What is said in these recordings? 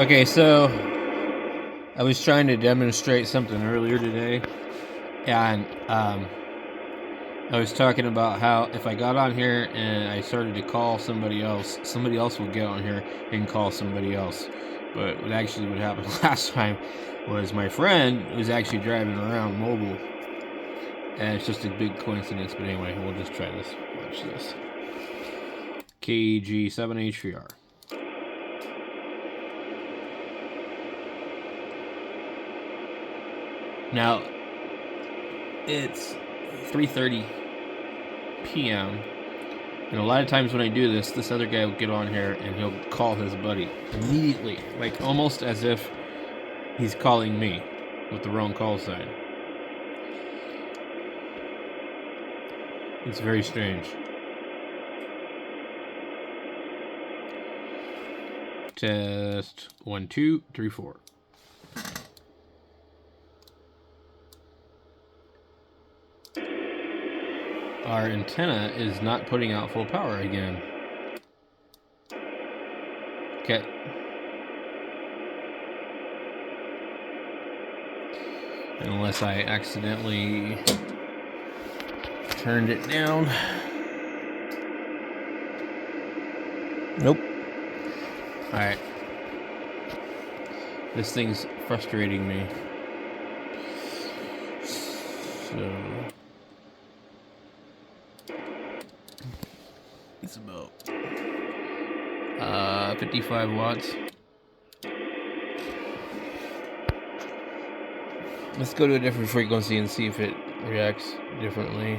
Okay, so I was trying to demonstrate something earlier today, and I was talking about how if I got on here and I started to call somebody else would get on here and call somebody else. But what actually would happen last time was my friend was actually driving around mobile, and it's just a big coincidence. But anyway, we'll just try this. Watch this. KG7HVR. Now, it's 3:30 p.m. and a lot of times when I do this, this other guy will get on here and he'll call his buddy immediately, like almost as if he's calling me with the wrong call sign. It's very strange. Test 1, 2, 3, 4. Our antenna is not putting out full power again. Okay. Unless I accidentally turned it down. Nope. Alright. This thing's frustrating me. So it's about 55 watts. Let's go to a different frequency and see if it reacts differently.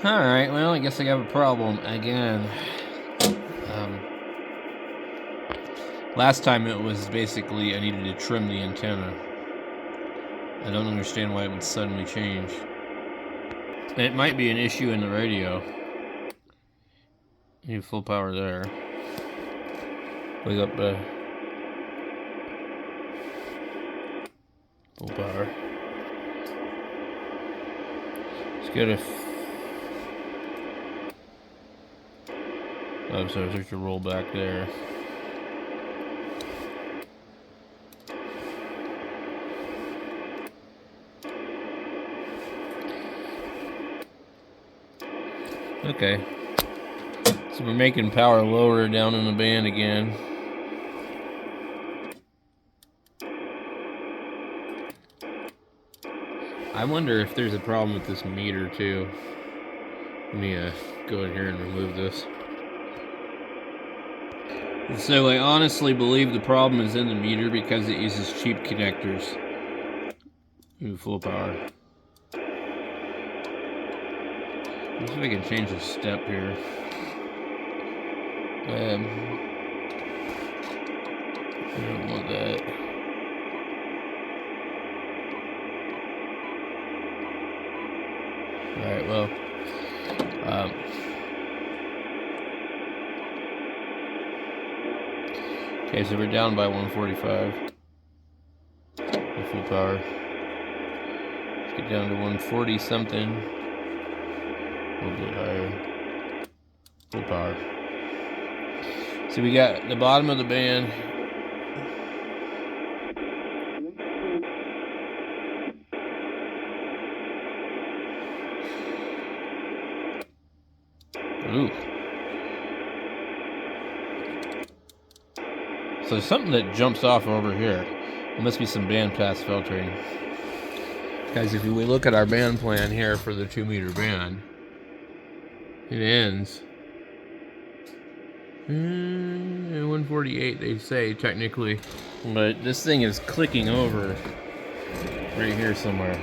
Alright, well, I guess I have a problem again. Last time it was basically I needed to trim the antenna. I don't understand why it would suddenly change. It might be an issue in the radio. You need full power there. Wake up full power. Let's get a oh, so there's a roll back there. Okay. So we're making power lower down in the band again. I wonder if there's a problem with this meter too. Let me go in here and remove this. So I honestly believe the problem is in the meter because it uses cheap connectors. Ooh, full power. Let's see if I can change the step here. I don't want that. Alright, well. Okay, so we're down by 145. The full power. Let's get down to 140 something. A little bit higher. Full power. So we got the bottom of the band. Ooh. So there's something that jumps off over here. There must be some band pass filtering. Guys, if we look at our band plan here for the 2-meter band, it ends at 148, they say, technically. But this thing is clicking over right here somewhere.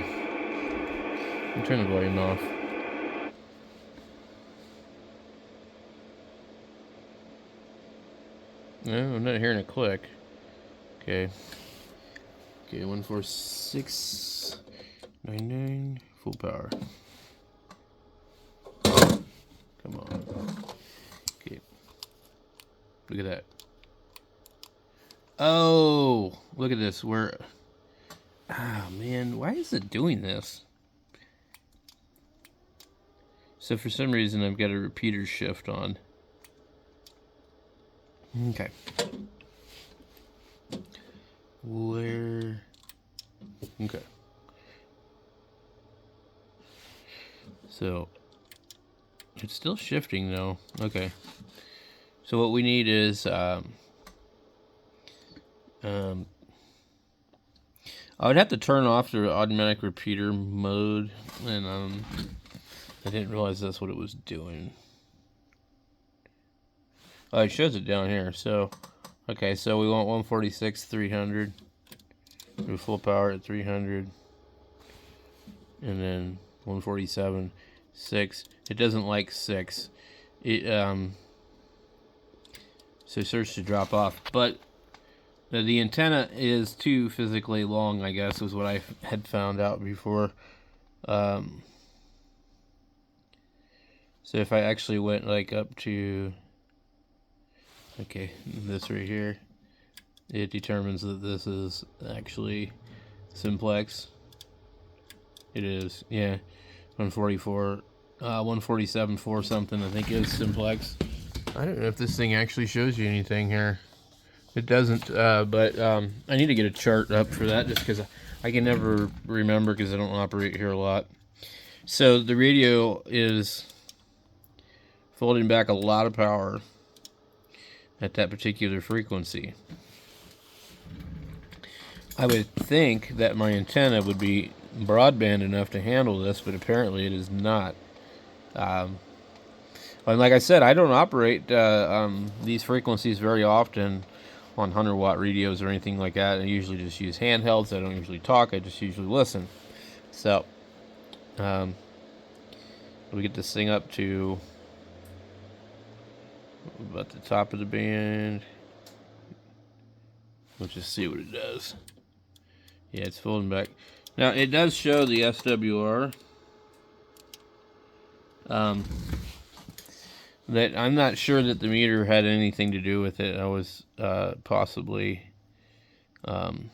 I'll turn the volume off. No, I'm not hearing a click. Okay. Okay, 14699, full power. Come on. Okay. Look at that. Oh, look at this. We're... Oh, man. Why is it doing this? So for some reason, I've got a repeater shift on. Okay. Where... Okay. So... It's still shifting, though. Okay. So what we need is... I would have to turn off the automatic repeater mode, and I didn't realize that's what it was doing. Oh, it shows it down here. So, okay, so we want 146, 300. Do full power at 300, and then 147, 6. It doesn't like 6. It so it starts to drop off, but the antenna is too physically long, I guess, is what I had found out before. So if I actually went like up to, okay, this right here, it determines that this is actually simplex. It is, yeah, 144, 147, 4 something, I think is simplex. I don't know if this thing actually shows you anything here. It doesn't, but I need to get a chart up for that just because I can never remember because I don't operate here a lot. So the radio is folding back a lot of power at that particular frequency. I would think that my antenna would be broadband enough to handle this, but apparently it is not. And like I said, I don't operate these frequencies very often on 100-watt radios or anything like that. I usually just use handhelds. I don't usually talk. I just usually listen. So we get this thing up to about the top of the band. Let's just see what it does. Yeah, it's folding back. Now, it does show the SWR. That I'm not sure that the meter had anything to do with it. I was possibly having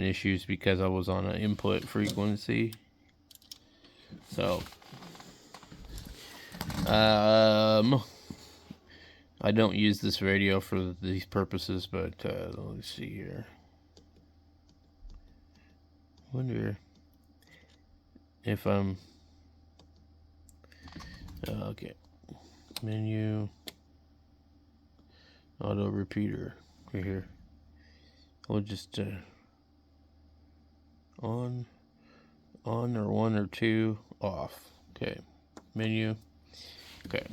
issues because I was on an input frequency. So, I don't use this radio for these purposes, but let's see here. Wonder if I'm okay. Menu, auto repeater right here. We'll just on or 1 or 2 off. Okay, menu. Okay.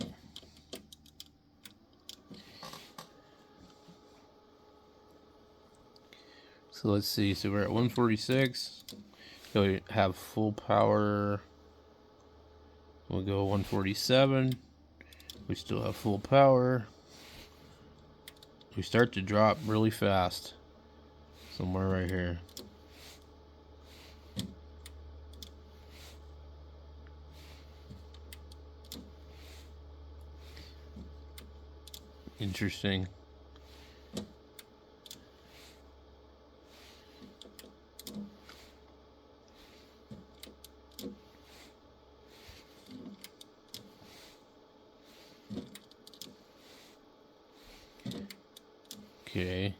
So let's see. So we're at 146. So we have full power. We'll go 147. We still have full power. We start to drop really fast. Somewhere right here. Interesting. Okay.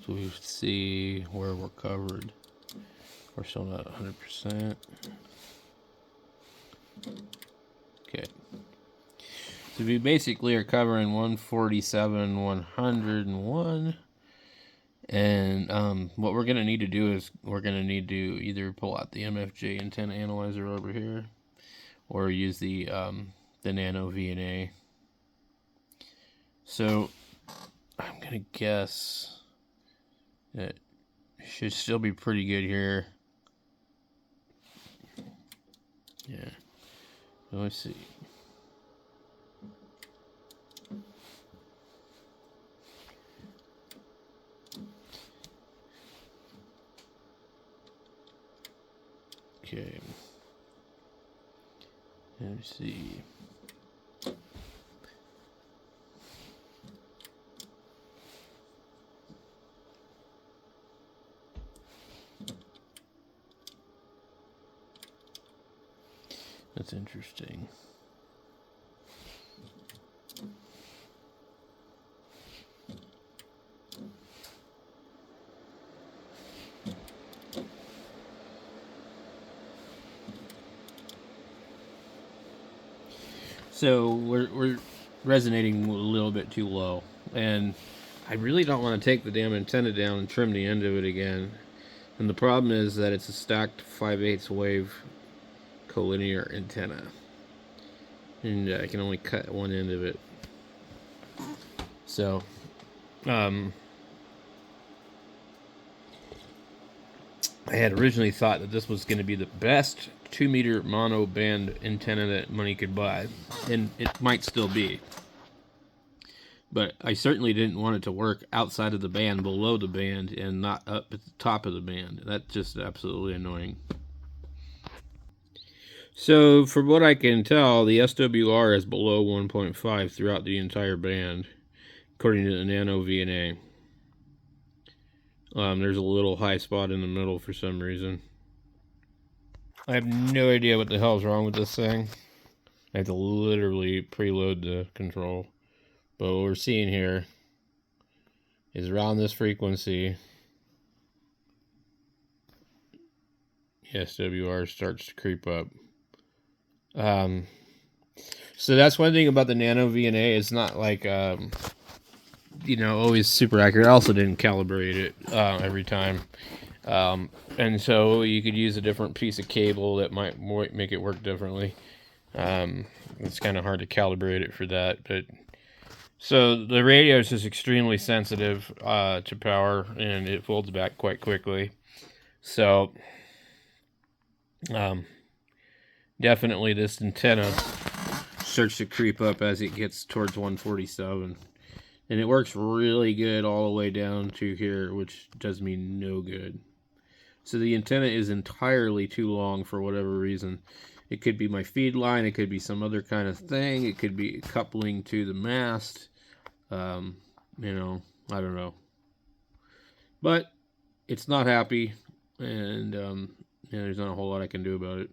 So we see where we're covered. We're still not 100%. Okay. So we basically are covering 147, 101. And what we're going to need to do is we're going to need to either pull out the MFJ antenna analyzer over here or use the nano VNA. So I'm going to guess that it should still be pretty good here. Yeah. Let's see. Okay. Let's see. That's interesting. So we're resonating a little bit too low, and I really don't want to take the damn antenna down and trim the end of it again. And the problem is that it's a stacked 5/8 wave collinear antenna, and I can only cut one end of it. So, I had originally thought that this was going to be the best 2-meter mono band antenna that money could buy, and it might still be. But I certainly didn't want it to work outside of the band, below the band, and not up at the top of the band. That's just absolutely annoying. So, from what I can tell, the SWR is below 1.5 throughout the entire band, according to the Nano VNA. There's a little high spot in the middle for some reason. I have no idea what the hell's wrong with this thing. I have to literally preload the control. But what we're seeing here is around this frequency, the SWR starts to creep up. So that's one thing about the Nano VNA. It's not like, always super accurate. I also didn't calibrate it every time. And so you could use a different piece of cable that might make it work differently. It's kind of hard to calibrate it for that. But so the radio is just extremely sensitive to power, and it folds back quite quickly. So definitely this antenna starts to creep up as it gets towards 147. And it works really good all the way down to here, which does me no good. So the antenna is entirely too long for whatever reason. It could be my feed line, it could be some other kind of thing, it could be coupling to the mast. I don't know. But it's not happy, and there's not a whole lot I can do about it.